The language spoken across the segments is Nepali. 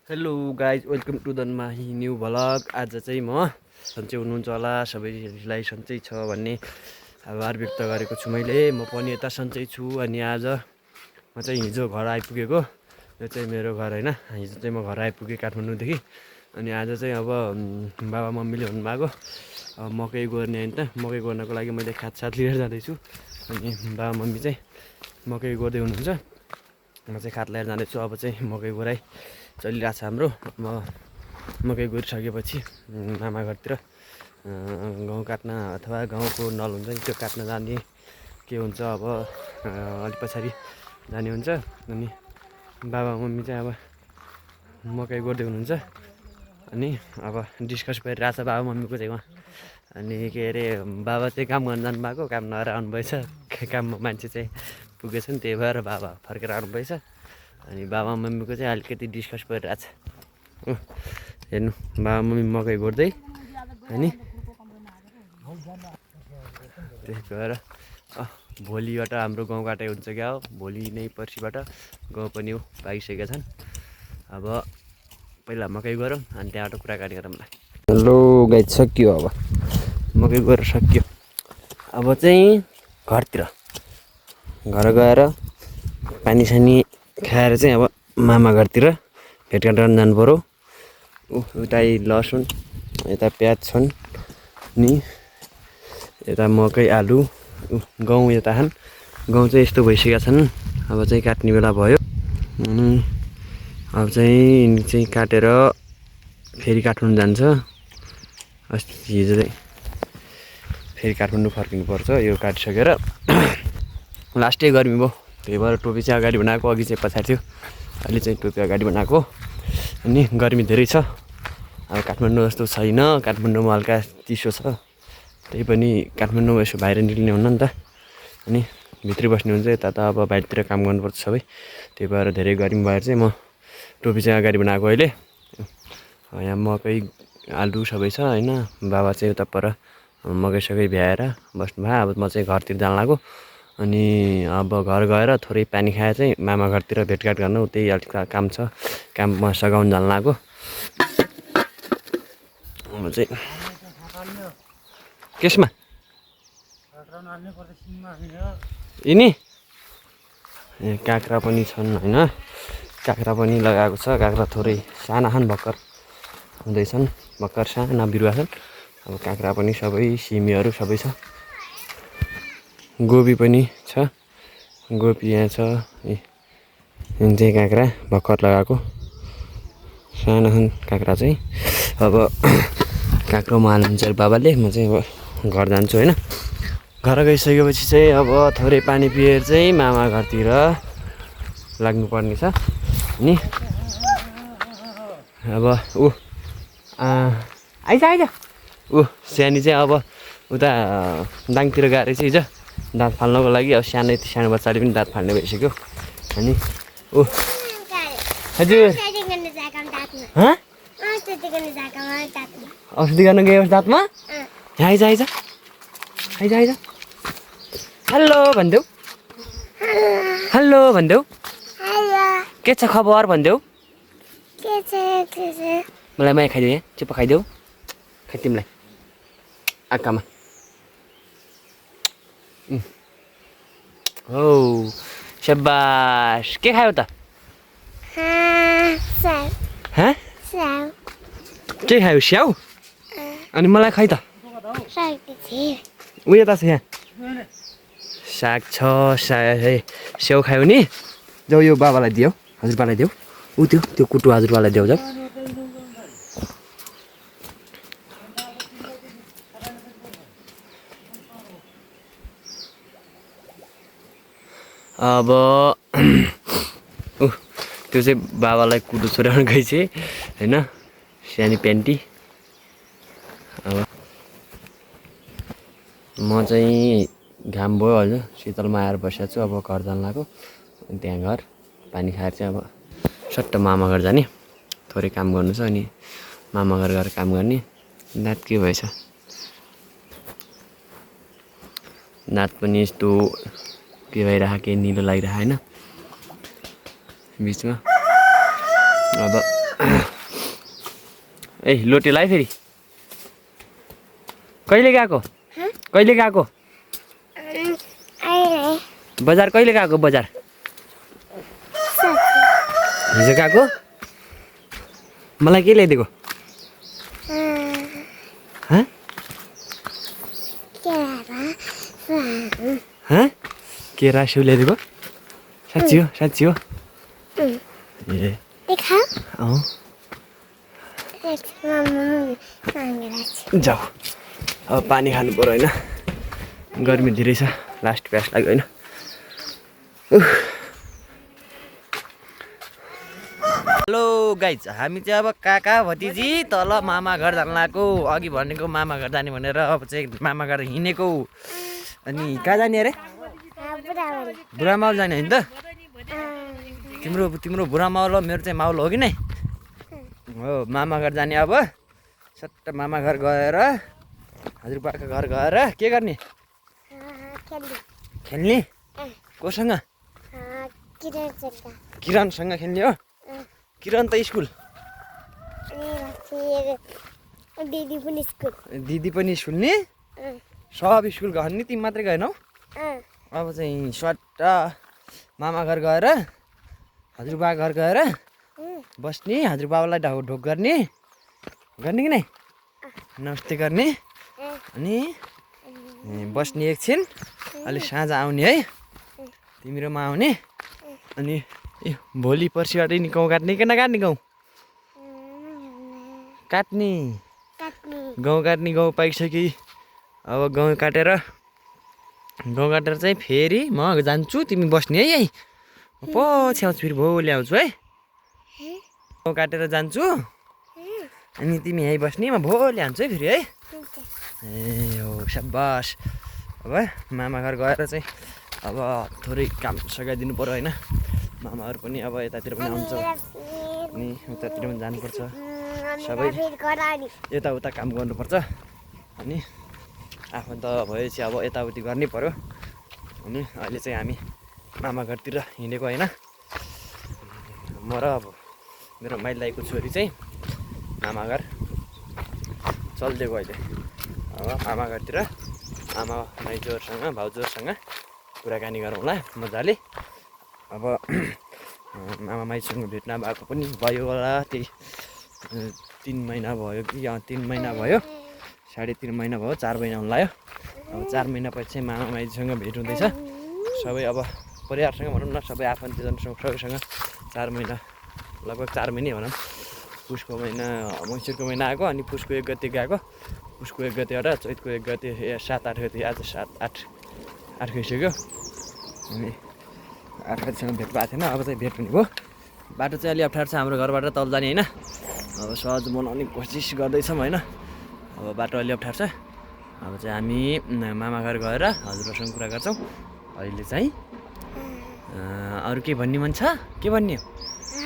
Hello guys welcome to the Mahi new vlog. आज चाहिँ म सन्चै हुनुहुन्छ होला, सबैलाई सन्चै छ भन्ने आभार व्यक्त गरेको छु मैले। म पनि यता सन्चै छु। अनि आज म चाहिँ हिजो घर आइपुगेको। यो चाहिँ मेरो घर होइन। हिजो चाहिँ म घर आइपुगेँ काठमाडौँदेखि। अनि आज चाहिँ अब बाबा मम्मीले भन्नुभएको मकै गोड्ने होइन त, मकै गोड्नको लागि मैले खातसात लिएर जाँदैछु। अनि बाबा मम्मी चाहिँ मकै गोड्दै हुनुहुन्छ, म चाहिँ खात लिएर जाँदैछु। अब चाहिँ मकै गोडाइ चलिरहेको छ हाम्रो। मकै गोडिसकेपछि मामा घरतिर गहुँ काट्न अथवा गहुँको नल हुन्छ नि त्यो काट्न जाने के हुन्छ। अब अलिक पछाडि जाने हुन्छ। अनि बाबा मम्मी चाहिँ अब मकै गोड्दै हुनुहुन्छ। अनि अब डिस्कस गरिरहेको छ बाबा मम्मीको चाहिँ उहाँ। अनि के अरे बाबा चाहिँ काम गर्न जानुभएको, काम नगएर आउनुभएछ। काममा मान्छे चाहिँ पुगेछ नि, त्यही भएर बाबा फर्केर आउनुभएछ। अनि बाबा मम्मीको चाहिँ अलिकति डिस्कस गरिरहेको छ। हेर्नु बाबा मम्मी मकै गोड्दै। अनि त्यही भएर भोलिबाट हाम्रो गाउँ काटाइ हुन्छ क्या हो। भोलि नै पर्सिबाट गाउँ पनि पाइसकेका छन्। अब पहिला मकै गरौँ अनि त्यहाँबाट कुराकानी गरौँ ल। हेलो गाइज, सकियो अब मकै गरेर सकियो। अब चाहिँ घर गएर पानी सानी खाएर चाहिँ अब मामा घरतिर भेटघाट गर्न जानु पऱ्यो। उता लसुन, यता प्याज छन्, नि यता मकै आलु, गहुँ यता छन्। गहुँ चाहिँ यस्तो भइसकेका छन्। अब चाहिँ काट्ने बेला भयो। अनि अब चाहिँ काटेर फेरि काठमाडौँ जान्छ। अस्ति हिजो चाहिँ फेरि काठमाडौँ फर्किनुपर्छ यो काटिसकेर। लास्टै गर्मी भयो, त्यही भएर टोपी चाहिँ अगाडि बनाएको, अघि चाहिँ पछाडि थियो। अहिले चाहिँ टोपी अगाडि बनाएको। अनि गर्मी धेरै छ। अब काठमाडौँ जस्तो छैन, काठमाडौँमा हल्का चिसो छ। त्यही पनि काठमाडौँमा यसो बाहिर निक्लिने हुन्न नि त। अनि भित्रै बस्ने हुन्छ, यता त अब बाहिरतिर काम गर्नुपर्छ सबै। त्यही भएर धेरै गर्मी भएर चाहिँ म टोपी चाहिँ अगाडि बनाएको अहिले। यहाँ मकै आलु सबै छ होइन। बाबा चाहिँ उता पर मकैसकै भ्याएर बस्नुभयो। अब म चाहिँ घरतिर जान लाग्यो। अनि अब घर गएर थोरै पानी खाएर चाहिँ मामा घरतिर भेटघाट गर्न उतै अलिक काम छ, काममा सघाउन जान लाग्यो। म चाहिँ केसमा यिनी ए काँक्रा पनि छन् होइन। काँक्रा पनि लगाएको छ। काँक्रा थोरै साना छन्, भर्खर हुँदैछन्, भर्खर साना बिरुवा छन्। अब काँक्रा पनि सबै सिमीहरू सबै छ। गोबी पनि छ, गोबी यहाँ छ। जुन चाहिँ काँक्रा भर्खर लगाएको साना छन् काँक्रा चाहिँ। अब काँक्रो हाल्नुहुन्छ बाबाले, म चाहिँ अब घर जान्छु होइन। घर गइसकेपछि चाहिँ अब थोरै पानी पिएर चाहिँ मामा घरतिर लाग्नुपर्ने छ। अनि अब आइज सानी चाहिँ अब उता दाङतिर गएर चाहिँ हिजो दाँत फाल्नको लागि। अब सानो बच्चाले पनि दाँत फाल्ने भइसक्यो। अनि हजुर औषधी गर्न गयो दाँतमा। आइज हेलो भनिदेऊ, हेलो भनिदेऊ, के छ खबर भनिदेऊ। मलाई माया खाइदेऊ, यहाँ चुप्प खाइदेऊ, खै तिमीलाई आँखामा। हो स्याबास। के खायो त? के खायो? स्याउ। अनि मलाई खै त? उयो त छ यहाँ साग छ। स्याउ खायो नि? जाऊ यो बाबालाई दियो, हजुरबालाई देऊ। त्यो कुटु हजुरबालाई देऊ जाऊ। अब त्यो चाहिँ बाबालाई कुटु छोडाउनु गएछ होइन, सानो प्यान्टी। अब म चाहिँ घाम भयो हजुर, शीतलमा आएर बसेको छु। अब घर जान लाग्यो। त्यहाँ घर पानी खाएर चाहिँ अब सट्ट मामा घर जाने। थोरै काम गर्नु छ, अनि मामा घर गएर काम गर्ने। दाँत के भएछ? दाँत पनि यस्तो के भइरहेको, के निलो लागिरहेको होइन बिचमा। अब ए लोटेलाई फेरि कहिले गएको कहिले गएको बजार कहिले गएको बजार हिजो गएको मलाई के ल्याइदिएको केरा स्यु ल्याइदिएको साँच्ची हो ए जाऊ अब पानी खानु पर्यो होइन गर्मी धेरै छ लास्ट प्यास लाग्यो होइन हेलो गाइज हामी चाहिँ अब काका भतिजी तल मामा घर जान लागेको अघि भनेको मामा घर जाने भनेर अब चाहिँ मामा घर हिँडेको अनि कहाँ जाने अरे बुढा माउल जाने होइन त तिम्रो बुढा माउल हो मेरो चाहिँ माउल हो कि नै हो मामा घर जाने अब सट्ट मामा घर गएर हजुरबाको घर गएर के गर्ने खेल्ने कोसँग किरणसँग खेल्ने हो किरण त स्कुल दिदी पनि स्कुल नि सब स्कुल गयो नि तिमी मात्रै गएनौ अब चाहिँ सट्ट मामा घर गएर हजुरबा घर गएर बस्ने हजुरबाबालाई ढोक गर्ने कि नै नमस्ते गर्ने अनि बस्ने एकछिन अलि साँझ आउने है तिमीरोमा आउने अनि भोलि पर्सिबाट नि गाउँ काट्ने कि नकाट्ने गाउँ काट्ने गाउँ काट्ने गाउँ पाइसक्यो अब गाउँ काटेर चाहिँ फेरि म जान्छु तिमी बस्ने है पछि आउँछु फेरि भोलि आउँछु है गाउँ काटेर जान्छु अनि तिमी यहीँ बस्ने म भोलि आउँछु है फेरि है ए हो साबास अब मामा घर गएर चाहिँ अब थोरै काम सघाइदिनु पर्यो होइन मामाहरू पनि अब यतातिर पनि आउँछ अनि उतातिर पनि जानुपर्छ सबै यताउता काम गर्नुपर्छ अनि आफन्त भएपछि अब यताउति गर्नै पर्यो अनि अहिले चाहिँ हामी मामा घरतिर हिँडेको होइन म र अब मेरो माइलाईको छोरी चाहिँ मामा घर चलिदिएको अहिले अब मामा घरतिर आमा माइजूहरूसँग भाउजूहरूसँग कुराकानी गरौँला मजाले अब मामा माइजूसँग भेट्न भएको पनि भयो होला त्यही 3 महिना भयो कि 3 महिना भयो 3.5 महिना भयो 4 महिना हुन लाग्यो अब 4 महिनापछि चाहिँ मामा माइजूसँग भेट हुँदैछ सबै अब परिवारसँग भनौँ न सबै आफन्तजनसँग सबैसँग 4 महिना लगभग 4 महिनै भनौँ पुसको महिना मङ्सिरको महिना आएको अनि पुसको 1 गते गएको पुसको 1 गतेबाट चैतको 1 गते 7-8 गते आज 7-8 गइसक्यो अनि 8 गतेसँग भेट भएको थिएन अब चाहिँ भेट हुने भयो बाटो चाहिँ अलि अप्ठ्यारो छ हाम्रो घरबाट तल जाने होइन अब सहज बनाउने कोसिस गर्दैछौँ होइन अब बाटो अलि अप्ठ्यारो छ अब चाहिँ हामी मामा घर गएर हजुरहरूसँग कुरा गर्छौँ अहिले चाहिँ अरू के भन्ने मन छ के भन्ने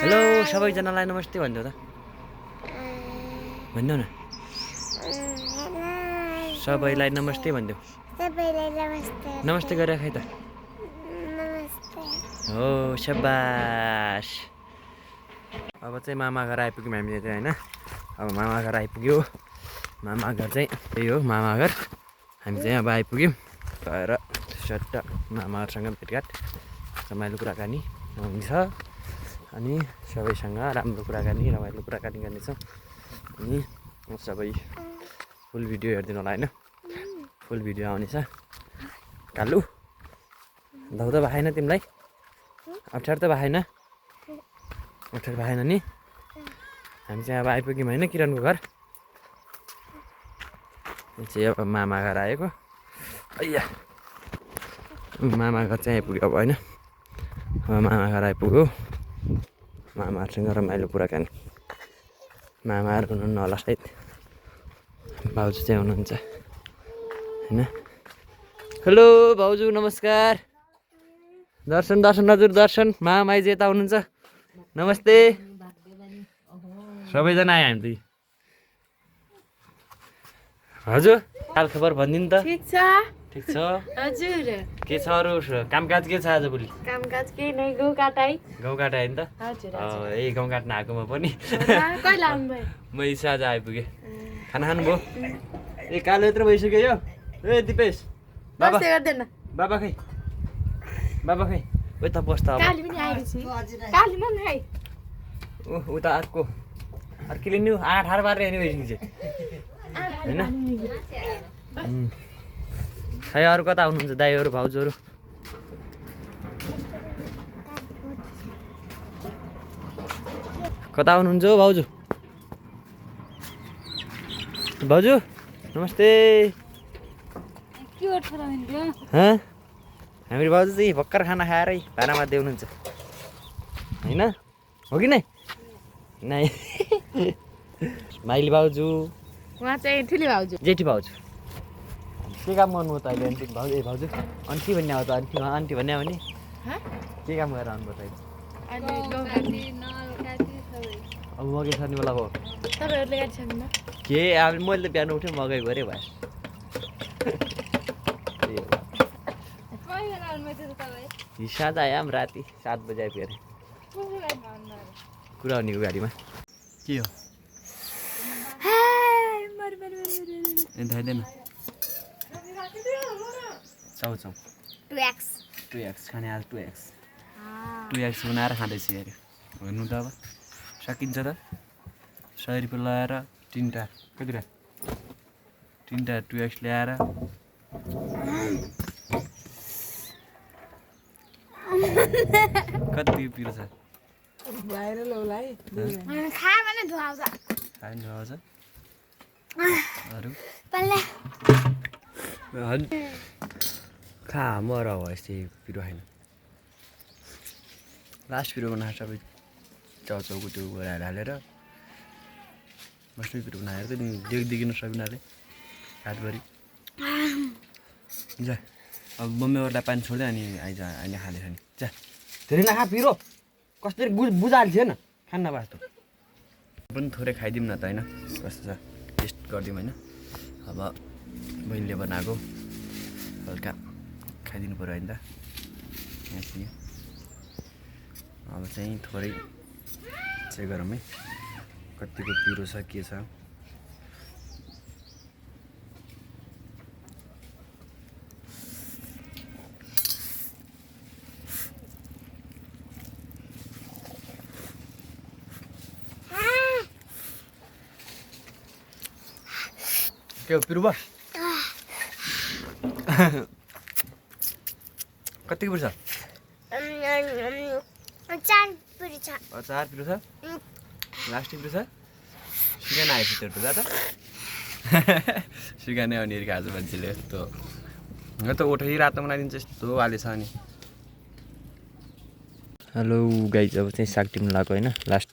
हेलो सबैजनालाई नमस्ते भनिदेऊ त भन्नु न सबैलाई नमस्ते भनिदेऊ नमस्ते गरेर खै त हो शाबास अब चाहिँ मामा घर आइपुग्यौँ हामीले चाहिँ होइन अब मामा घर आइपुग्यो मामा घर चाहिँ त्यही हो मामा घर हामी चाहिँ अब आइपुग्यौँ गएर सट्ट मामाहरूसँग भेटघाट रमाइलो कुराकानी हुन्छ अनि सबैसँग राम्रो कुराकानी रमाइलो कुराकानी गर्नेछौँ अनि सबै फुल भिडियो हेरिदिनु होला होइन फुल भिडियो आउनेछ कालु धौ त भएन तिमीलाई अप्ठ्यारो त भएन अप्ठ्यारो भएन नि हामी चाहिँ अब आइपुग्यौँ होइन किरणको घर चाहिँ अब मामा घर आएको अय्या मामा घर चाहिँ आइपुग्यो अब होइन अब मामा घर आइपुग्यो मामाहरूसँग रमाइलो कुराकानी मामाहरू हुनुहुन्न होला सायद भाउजू चाहिँ हुनुहुन्छ होइन हेलो भाउजू नमस्कार दर्शन हजुर दर्शन मामा माइजू यता हुनुहुन्छ नमस्ते सबैजना आयो हामी त हजुर हाल खबर भनिदिनु त ठिक छ हजुर के छ अरू कामकाज के छ आजभोलि कामकाज केही नै गौ काटाइ गाउँ काटा होइन त हजुर यही गाउँ काट्न आएकोमा पनि कहिले आउनुभयो मैले साँझ आइपुगेँ खाना खानुभयो ए कालो यत्रो भइसक्यो यो ए दिपेश बाबा नमस्ते गर्दैन बाबा खै ओ त बस्दा अब काली पनि आइरहेछ काली मन खाइ उता अर्कोले नि आठ पारेर हेर्ने भइसक्यो होइन खै अरू कता आउनुहुन्छ दाइहरू भाउजूहरू कता आउनुहुन्छ हौ भाउजू भाउजू नमस्ते हाम्रो भाउजू चाहिँ भर्खर खाना खाएरै भाँडामा देउनुहुन्छ होइन हो कि नै नै माइली भाउजू उहाँ चाहिँ ठुली भाउजू जेठी भाउजू के काम गर्नुभयो त अहिले आन्टी भाउजू ए भाउजू आन्टी भन्ने आयो त आन्टी भन्ने आयो भने के काम गरेर आउनुभयो त अहिले अब मकै सर्ने बेला भयो तपाईँहरूले गाडी के अब मैले त बिहान उठेँ मकै गरेँ भयो साँझ आयो राति 7 बजे आइपुग्यो अरे कुरा हुनेको गाडीमा के हो थाइदैन चाउचाउ 2x खाने आज 2x बनाएर खाँदैछु अरे हेर्नु त अब सकिन्छ त 100 रुपियाँ लगाएर 3टा कति रुपियाँ 3टा 2x ल्याएर कति पिरो छ अरू खा मर हो यस्तै पिरो खाइन लास्ट पिरो बनाएर सबै चाउचाउको त्यो गराएर हालेर मस्टै पिरो बनाएर त देखिन सबिनाले हातभरि जा अब मम्मीहरूलाई पानी छोड्दै अनि आइज अहिले खाँदैछ नि जा धेरै नखा पिरो कसरी बुझाएको थिएन खान्न बास्तो पनि थोरै खाइदिउँ न त होइन कस्तो छ टेस्ट गरिदिउँ होइन अब बहिनीले बनाएको हल्का खाइदिनु पऱ्यो होइन त यहाँ अब चाहिँ थोरै चेक गरौँ है कतिको पिरो छ के छ के हो पिरो भयो कतिको पिरो छ 4 पिरो छ लास्ट पिरो छ सिकान आएपछि त्यो त सिकानै अनि आज मान्छेले यस्तो यो त ओठै रातो बनाइदिन्छ यस्तो हालेछ अनि हेलो गाइज अब चाहिँ साग टिप्नु लगाएको होइन लास्ट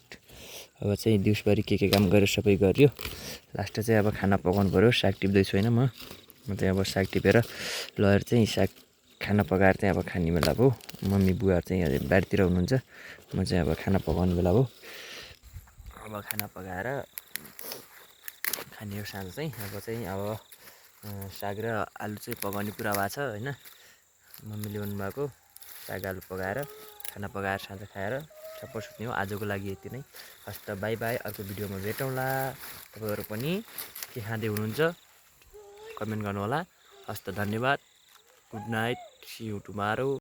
अब चाहिँ दिउँसभरि के काम गरेर सबै गरियो लास्ट चाहिँ अब खाना पकाउनु पऱ्यो साग टिप्दैछु होइन म चाहिँ अब साग टिपेर लगेर चाहिँ साग खाना पकाएर चाहिँ अब खाने बेला भयो मम्मी बुवाहरू चाहिँ बारीतिर हुनुहुन्छ म चाहिँ अब खाना पकाउने बेला भयो अब खाना पकाएर खाने हो साँझ चाहिँ अब साग र आलु चाहिँ पकाउने कुरा भएको छ होइन मम्मी ल्याउनु भएको साग आलु पकाएर खाना पकाएर साँझ खाएर सबै सुत्ने हो आजको लागि यति नै हस् त बाई बाई अर्को भिडियोमा भेटौँला तपाईँहरू पनि के खाँदै हुनुहुन्छ कमेन्ट गर्नुहोला हस् त धन्यवाद good night see you tomorrow